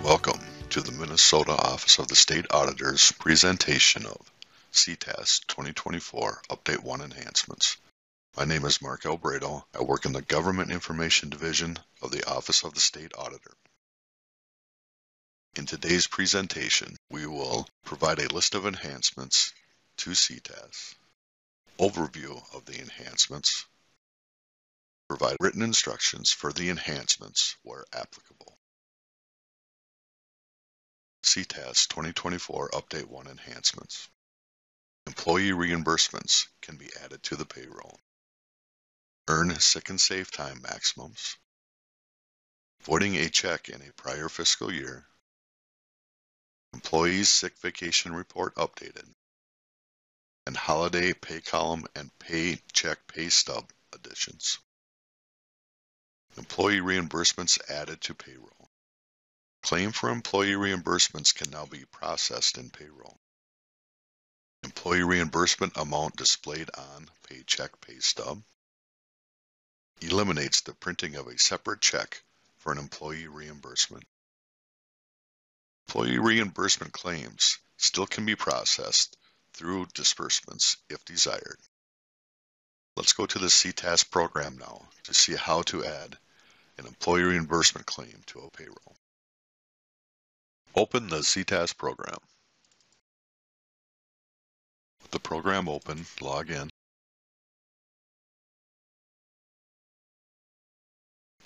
Welcome to the Minnesota Office of the State Auditor's presentation of CTAS 2024 Update 1 Enhancements. My name is Mark Albrado. I work in the Government Information Division of the Office of the State Auditor. In today's presentation, we will provide a list of enhancements to CTAS, overview of the enhancements, provide written instructions for the enhancements where applicable. CTAS 2024 Update 1 Enhancements. Employee reimbursements can be added to the payroll. Earn sick and save time maximums. Voiding a check in a prior fiscal year. Employees' sick vacation report updated. And holiday pay column and paycheck pay stub additions. Employee reimbursements added to payroll. Claim for employee reimbursements can now be processed in payroll. Employee reimbursement amount displayed on paycheck pay stub. Eliminates the printing of a separate check for an employee reimbursement. Employee reimbursement claims still can be processed through disbursements if desired. Let's go to the CTAS program now to see how to add an employee reimbursement claim to a payroll. Open the CTAS program. With the program open, log in.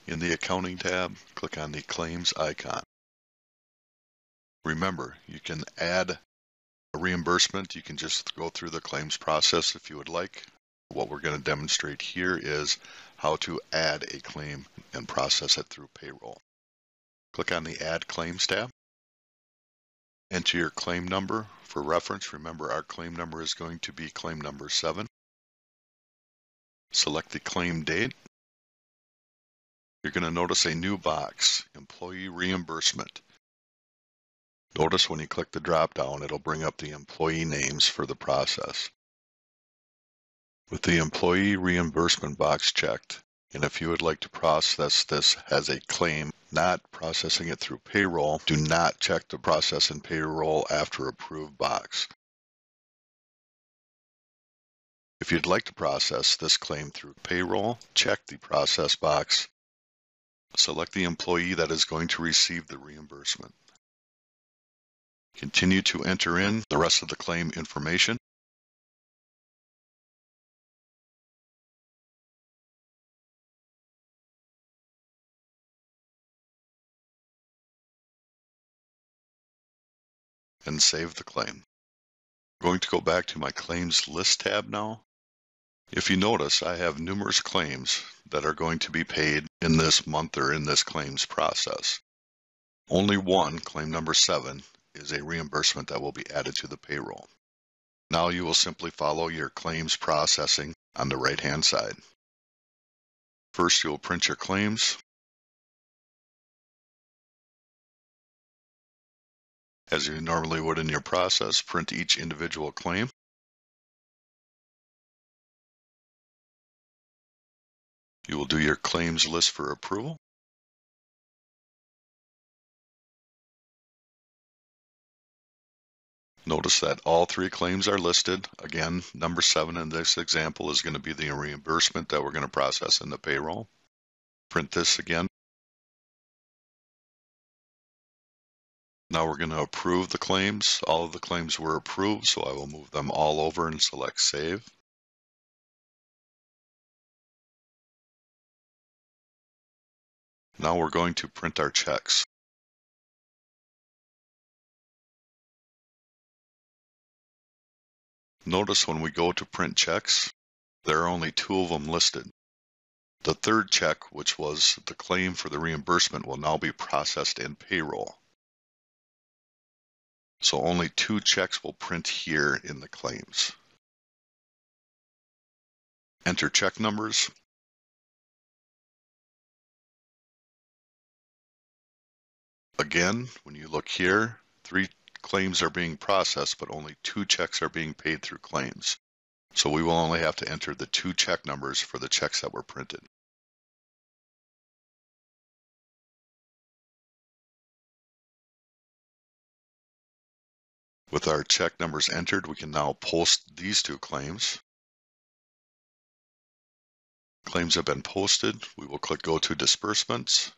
In the Accounting tab, click on the Claims icon. Remember, you can add a reimbursement. You can just go through the claims process if you would like. What we're going to demonstrate here is how to add a claim and process it through payroll. Click on the Add Claims tab. Enter your claim number. For reference, remember our claim number is going to be claim number 7. Select the claim date. You're going to notice a new box, Employee Reimbursement. Notice when you click the drop down, it'll bring up the employee names for the process. With the Employee Reimbursement box checked, and if you would like to process this as a claim, not processing it through payroll, do not check the process in payroll after approved box. If you'd like to process this claim through payroll, check the process box. Select the employee that is going to receive the reimbursement. Continue to enter in the rest of the claim information. And save the claim. I'm going to go back to my Claims List tab now. If you notice, I have numerous claims that are going to be paid in this month or in this claims process. Only one, claim number 7, is a reimbursement that will be added to the payroll. Now you will simply follow your claims processing on the right-hand side. First, you will print your claims. As you normally would in your process, print each individual claim. You will do your claims list for approval. Notice that all 3 claims are listed. Again, number 7 in this example is going to be the reimbursement that we're going to process in the payroll. Print this again. Now we're going to approve the claims. All of the claims were approved, so I will move them all over and select Save. Now we're going to print our checks. Notice when we go to print checks, there are only 2 of them listed. The 3rd check, which was the claim for the reimbursement, will now be processed in payroll. So only 2 checks will print here in the claims. Enter check numbers. Again, when you look here, 3 claims are being processed, but only 2 checks are being paid through claims. So we will only have to enter the 2 check numbers for the checks that were printed. With our check numbers entered, we can now post these two claims. Claims have been posted. We will click Go to Disbursements.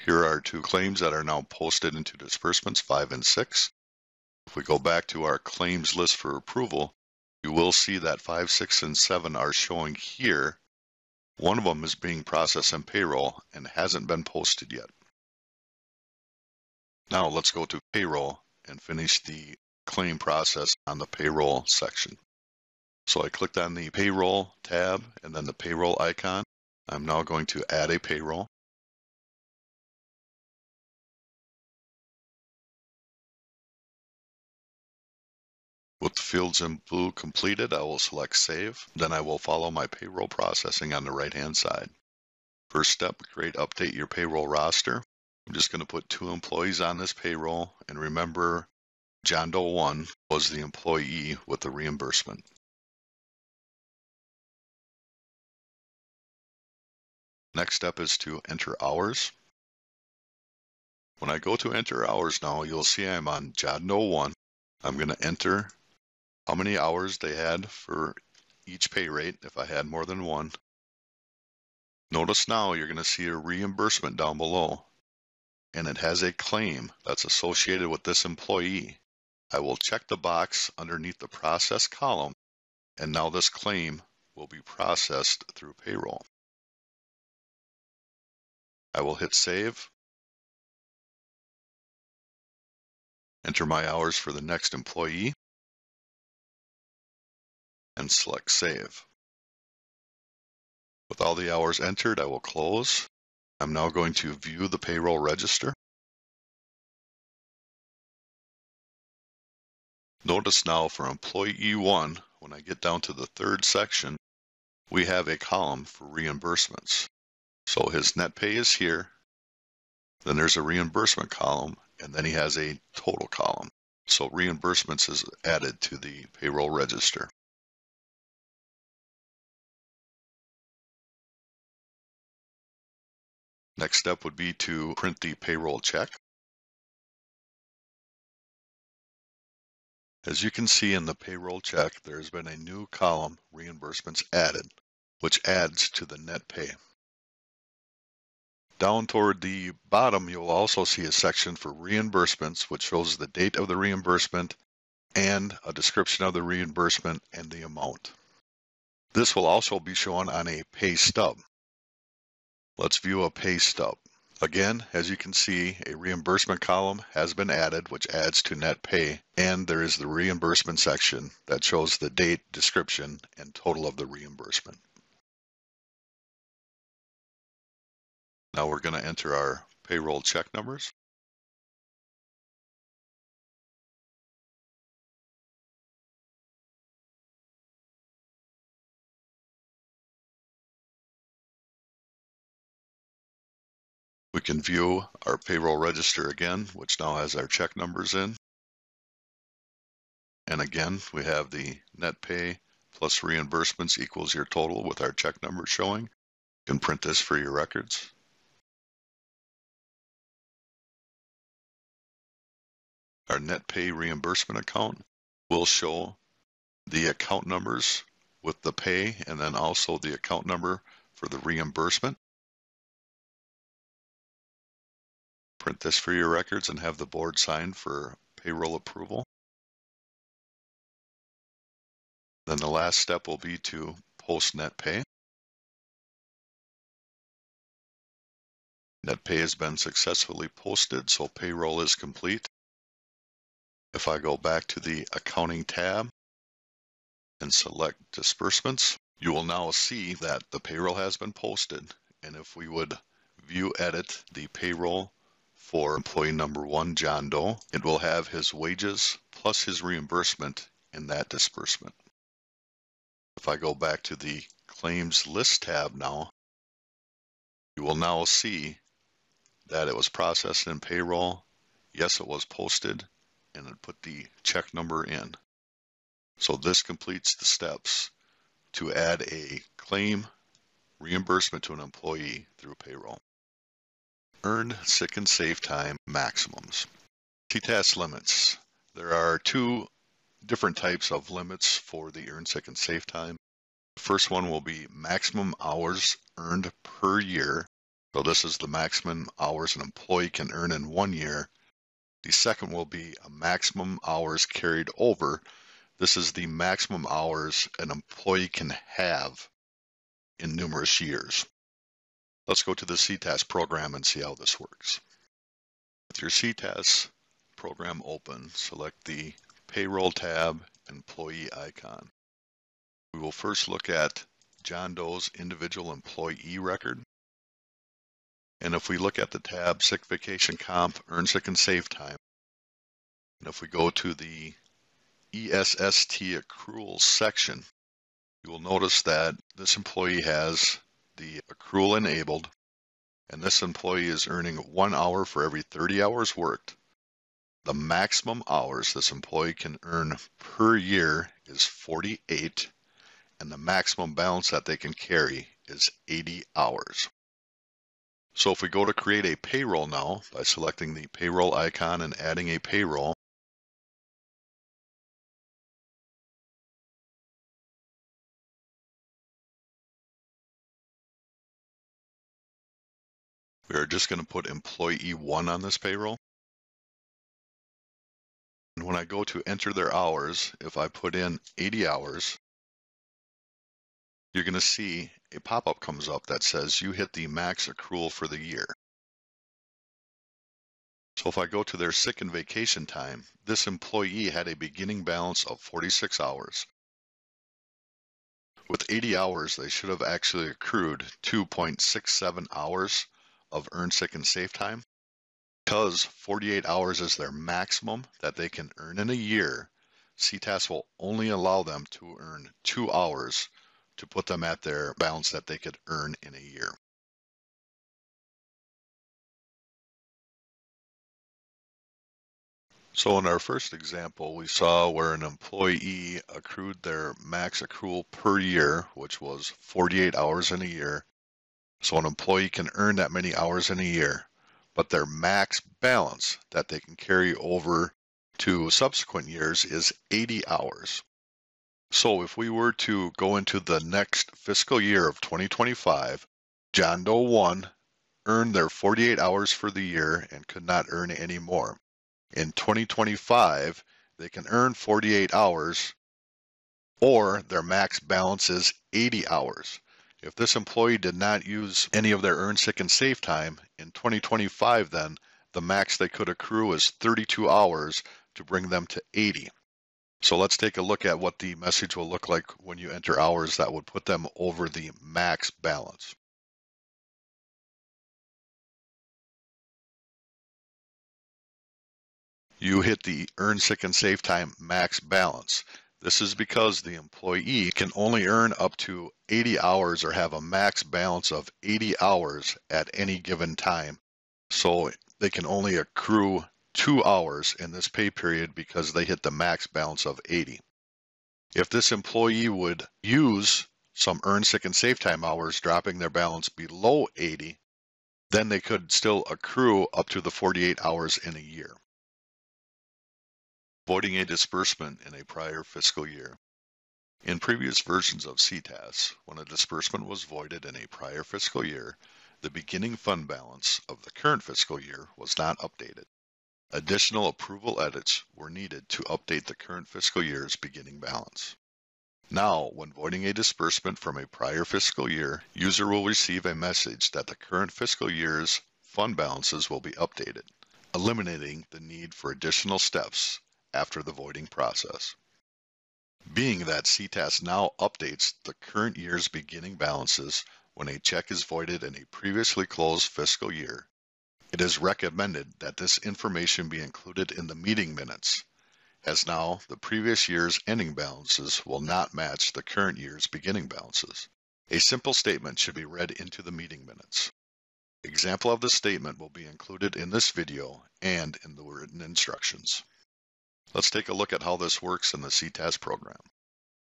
Here are two claims that are now posted into disbursements, 5 and 6. If we go back to our claims list for approval, you will see that 5, 6, and 7 are showing here. One of them is being processed in payroll and hasn't been posted yet. Now let's go to payroll and finish the claim process on the payroll section. So I clicked on the payroll tab and then the payroll icon. I'm now going to add a payroll. With the fields in blue completed, I will select Save. Then I will follow my payroll processing on the right-hand side. First step, update your payroll roster. I'm just going to put 2 employees on this payroll, and remember, John Doe 1 was the employee with the reimbursement. Next step is to enter hours. When I go to enter hours now, you'll see I'm on John Doe 1. I'm going to enter how many hours they had for each pay rate if I had more than one. Notice now you're going to see a reimbursement down below, and it has a claim that's associated with this employee. I will check the box underneath the process column, and now this claim will be processed through payroll. I will hit Save, enter my hours for the next employee, and select Save. With all the hours entered, I will close. I'm now going to view the payroll register. Notice now for employee 1, when I get down to the 3rd section, we have a column for reimbursements. So his net pay is here, then there's a reimbursement column, and then he has a total column. So reimbursements is added to the payroll register. Next step would be to print the payroll check. As you can see in the payroll check, there's been a new column, reimbursements added, which adds to the net pay. Down toward the bottom, you'll also see a section for reimbursements, which shows the date of the reimbursement and a description of the reimbursement and the amount. This will also be shown on a pay stub. Let's view a pay stub. Again, as you can see, a reimbursement column has been added, which adds to net pay, and there is the reimbursement section that shows the date, description, and total of the reimbursement. Now we're going to enter our payroll check numbers. We can view our payroll register again, which now has our check numbers in. And again, we have the net pay plus reimbursements equals your total with our check numbers showing. You can print this for your records. Our net pay reimbursement account will show the account numbers with the pay and then also the account number for the reimbursement. Print this for your records and have the board sign for payroll approval. Then the last step will be to post net pay. Net pay has been successfully posted, so payroll is complete. If I go back to the accounting tab and select disbursements, you will now see that the payroll has been posted. And if we would view edit the payroll for employee number 1, John Doe, it will have his wages plus his reimbursement in that disbursement. If I go back to the claims list tab now, you will now see that it was processed in payroll. Yes, it was posted, and it put the check number in. So this completes the steps to add a claim reimbursement to an employee through payroll. Earned sick and safe time maximums. CTAS limits. There are two different types of limits for the earned sick and safe time. The first one will be maximum hours earned per year. So this is the maximum hours an employee can earn in 1 year. The second will be a maximum hours carried over. This is the maximum hours an employee can have in numerous years. Let's go to the CTAS program and see how this works. With your CTAS program open, select the Payroll tab, Employee icon. We will first look at John Doe's individual employee record. And if we look at the tab Sick Vacation Comp, Earned Sick and Safe Time, and if we go to the ESST accruals section, you will notice that this employee has the accrual enabled, and this employee is earning 1 hour for every 30 hours worked. The maximum hours this employee can earn per year is 48, and the maximum balance that they can carry is 80 hours. So if we go to create a payroll now by selecting the payroll icon and adding a payroll, we are just going to put employee 1 on this payroll. And when I go to enter their hours, if I put in 80 hours, you're going to see a pop-up comes up that says you hit the max accrual for the year. So if I go to their sick and vacation time, this employee had a beginning balance of 46 hours. With 80 hours, they should have actually accrued 2.67 hours of earned sick and safe time. Because 48 hours is their maximum that they can earn in a year, CTAS will only allow them to earn 2 hours to put them at their balance that they could earn in a year. So in our first example, we saw where an employee accrued their max accrual per year, which was 48 hours in a year. So an employee can earn that many hours in a year, but their max balance that they can carry over to subsequent years is 80 hours. So if we were to go into the next fiscal year of 2025, John Doe 1 earned their 48 hours for the year and could not earn any more. In 2025, they can earn 48 hours, or their max balance is 80 hours. If this employee did not use any of their earned sick and safe time, in 2025 then, the max they could accrue is 32 hours to bring them to 80. So let's take a look at what the message will look like when you enter hours that would put them over the max balance. You hit the earned sick and safe time max balance. This is because the employee can only earn up to 80 hours or have a max balance of 80 hours at any given time. So they can only accrue 2 hours in this pay period because they hit the max balance of 80. If this employee would use some earned sick and safe time hours, dropping their balance below 80, then they could still accrue up to the 48 hours in a year. Voiding a disbursement in a prior fiscal year. In previous versions of CTAS, when a disbursement was voided in a prior fiscal year, the beginning fund balance of the current fiscal year was not updated. Additional approval edits were needed to update the current fiscal year's beginning balance. Now, when voiding a disbursement from a prior fiscal year, user will receive a message that the current fiscal year's fund balances will be updated, eliminating the need for additional steps after the voiding process. Being that CTAS now updates the current year's beginning balances when a check is voided in a previously closed fiscal year, it is recommended that this information be included in the meeting minutes, as now the previous year's ending balances will not match the current year's beginning balances. A simple statement should be read into the meeting minutes. Example of the statement will be included in this video and in the written instructions. Let's take a look at how this works in the CTAS program.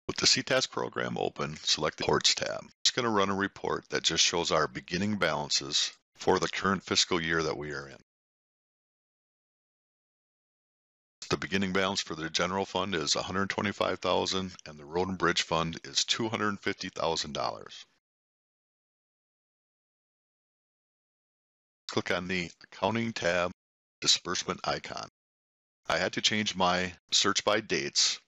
With the CTAS program open, select the Reports tab. It's going to run a report that just shows our beginning balances for the current fiscal year that we are in. The beginning balance for the general fund is $125,000 and the road and bridge fund is $250,000. Click on the Accounting tab, Disbursement icon. I had to change my search by dates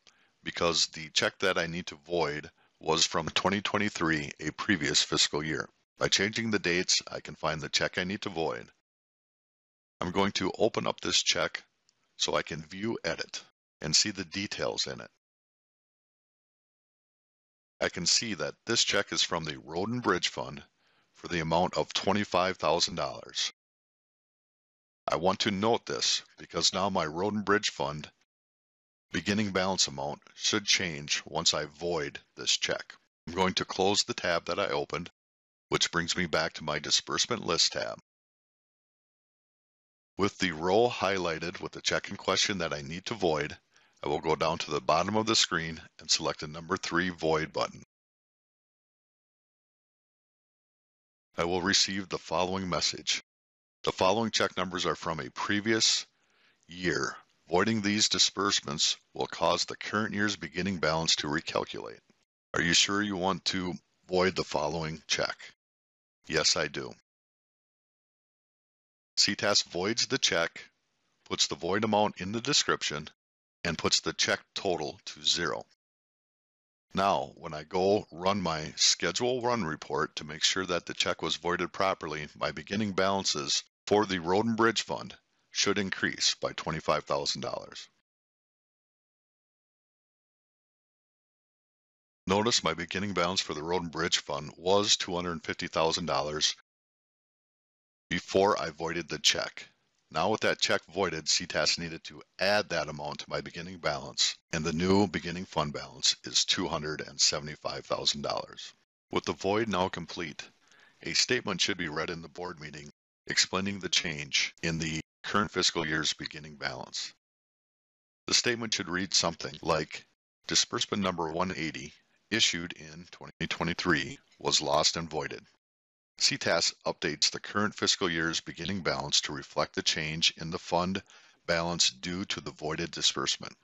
because the check that I need to void was from 2023, a previous fiscal year. By changing the dates, I can find the check I need to void. I'm going to open up this check so I can view edit and see the details in it. I can see that this check is from the Road and Bridge Fund for the amount of $25,000. I want to note this because now my Road and Bridge Fund beginning balance amount should change once I void this check. I'm going to close the tab that I opened, which brings me back to my Disbursement List tab. With the row highlighted with the check in question that I need to void, I will go down to the bottom of the screen and select the number 3 Void button. I will receive the following message. The following check numbers are from a previous year. Voiding these disbursements will cause the current year's beginning balance to recalculate. Are you sure you want to void the following check? Yes, I do. CTAS voids the check, puts the void amount in the description, and puts the check total to 0. Now, when I go run my schedule run report to make sure that the check was voided properly, my beginning balances for the Road and Bridge Fund should increase by $25,000. Notice my beginning balance for the Road and Bridge Fund was $250,000 before I voided the check. Now with that check voided, CTAS needed to add that amount to my beginning balance, and the new beginning fund balance is $275,000. With the void now complete, a statement should be read in the board meeting explaining the change in the current fiscal year's beginning balance. The statement should read something like, disbursement number 180 issued in 2023 was lost and voided. CTAS updates the current fiscal year's beginning balance to reflect the change in the fund balance due to the voided disbursement.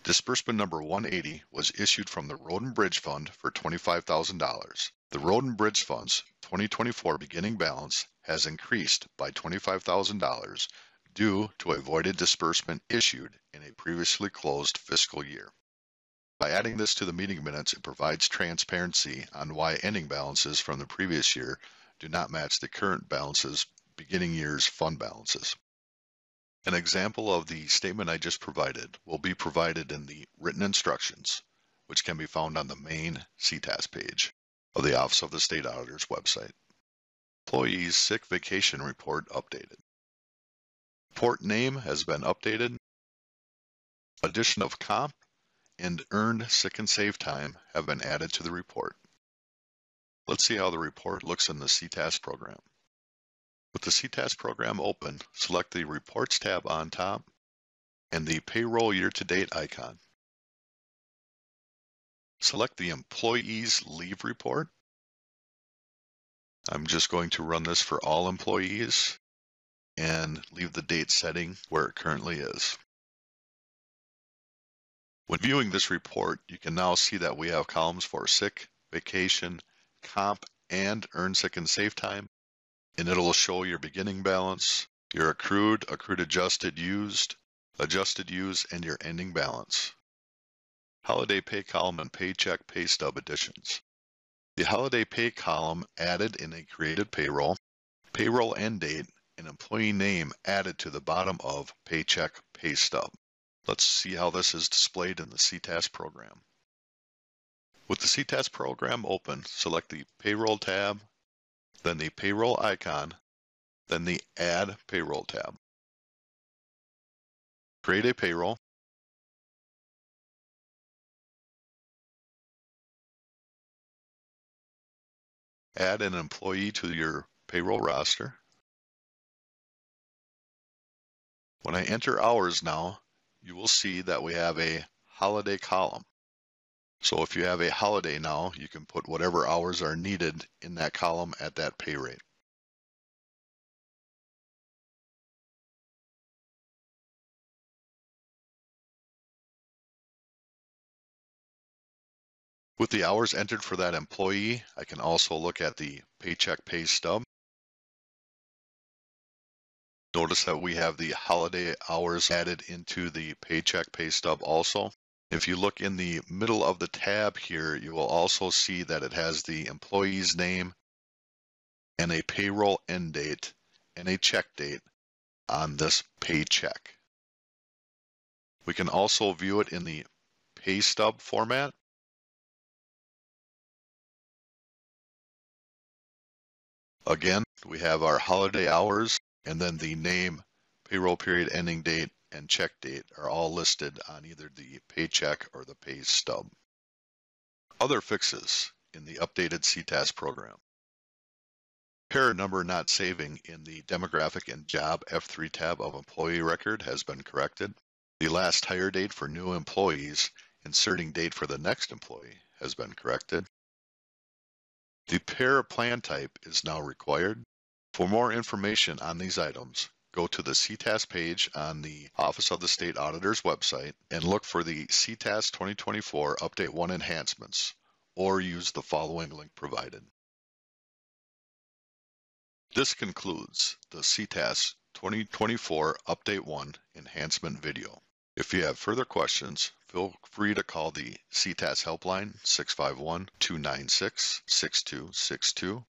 Disbursement number 180 was issued from the Road and Bridge Fund for $25,000. The Road and Bridge Fund's 2024 beginning balance has increased by $25,000 due to a voided disbursement issued in a previously closed fiscal year. By adding this to the meeting minutes, it provides transparency on why ending balances from the previous year do not match the current balances beginning year's fund balances. An example of the statement I just provided will be provided in the written instructions, which can be found on the main CTAS page of the Office of the State Auditor's website. Employees Sick Vacation Report updated. Report name has been updated. Addition of comp and earned sick and save time have been added to the report. Let's see how the report looks in the CTAS program. With the CTAS program open, select the Reports tab on top and the Payroll Year-to-Date icon. Select the Employees Leave Report. I'm just going to run this for all employees and leave the date setting where it currently is. When viewing this report, you can now see that we have columns for sick, vacation, comp, and earned sick and save time. And it'll show your beginning balance, your accrued, adjusted, used, and your ending balance. Holiday pay column and paycheck pay stub additions. The holiday pay column added in a created payroll, payroll end date, and employee name added to the bottom of paycheck pay stub. Let's see how this is displayed in the CTAS program. With the CTAS program open, select the Payroll tab, then the Payroll icon, then the Add Payroll tab. Create a payroll. Add an employee to your payroll roster. When I enter hours now, you will see that we have a holiday column. So if you have a holiday now, you can put whatever hours are needed in that column at that pay rate. With the hours entered for that employee, I can also look at the paycheck pay stub. Notice that we have the holiday hours added into the paycheck pay stub also. If you look in the middle of the tab here, you will also see that it has the employee's name and a payroll end date and a check date on this paycheck. We can also view it in the pay stub format. Again, we have our holiday hours and then the name, payroll period ending date, and check date are all listed on either the paycheck or the pay stub. Other fixes in the updated CTAS program. Pair number not saving in the demographic and job F3 tab of employee record has been corrected. The last hire date for new employees, inserting date for the next employee, has been corrected. The pair plan type is now required. For more information on these items, go to the CTAS page on the Office of the State Auditor's website and look for the CTAS 2024 Update 1 enhancements, or use the following link provided. This concludes the CTAS 2024 Update 1 enhancement video. If you have further questions, feel free to call the CTAS helpline 651-296-6262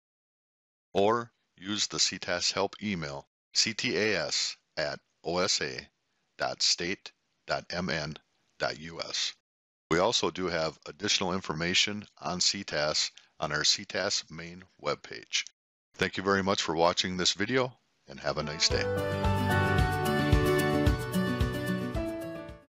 or use the CTAS help email ctas@osa.state.mn.us. We also do have additional information on CTAS on our CTAS main webpage. Thank you very much for watching this video and have a nice day.